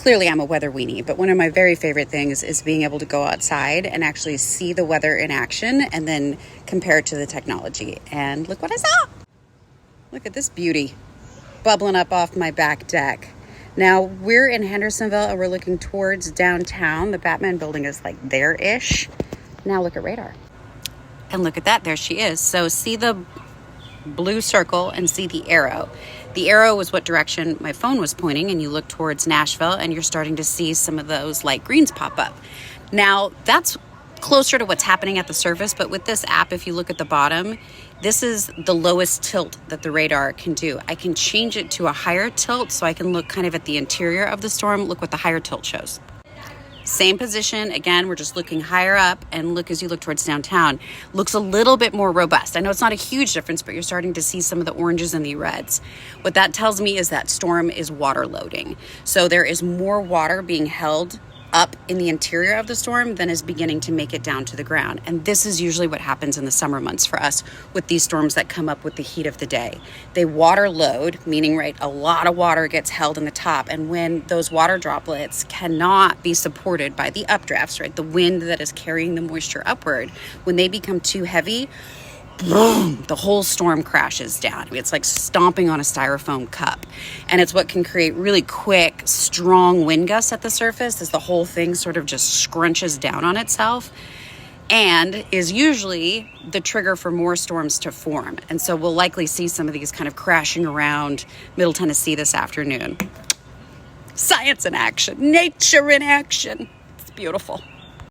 clearly I'm a weather weenie, but one of my very favorite things is being able to go outside and actually see the weather in action and then compare it to the technology. And look what I saw. Look at this beauty bubbling up off my back deck. Now we're in Hendersonville and we're looking towards downtown. The Batman building is like there-ish. Now look at radar. And look at that, there she is. So see the blue circle and see the arrow. The arrow was what direction my phone was pointing, and you look towards Nashville and you're starting to see some of those light greens pop up. Now that's closer to what's happening at the surface, but with this app, if you look at the bottom, this is the lowest tilt that the radar can do. I can change it to a higher tilt so I can look kind of at the interior of the storm. Look what the higher tilt shows. Same position. Again, we're just looking higher up, and look as you look towards downtown. Looks a little bit more robust. I know it's not a huge difference, but you're starting to see some of the oranges and the reds. What that tells me is that storm is water loading. So there is more water being held up in the interior of the storm than is beginning to make it down to the ground. And this is usually what happens in the summer months for us with these storms that come up with the heat of the day. They water load, meaning, right, a lot of water gets held in the top. And when those water droplets cannot be supported by the updrafts, right, the wind that is carrying the moisture upward, when they become too heavy, boom, the whole storm crashes down. I mean, it's like stomping on a styrofoam cup. And it's what can create really quick, strong wind gusts at the surface as the whole thing sort of just scrunches down on itself, and is usually the trigger for more storms to form. And so we'll likely see some of these kind of crashing around Middle Tennessee this afternoon. Science in action, nature in action. It's beautiful.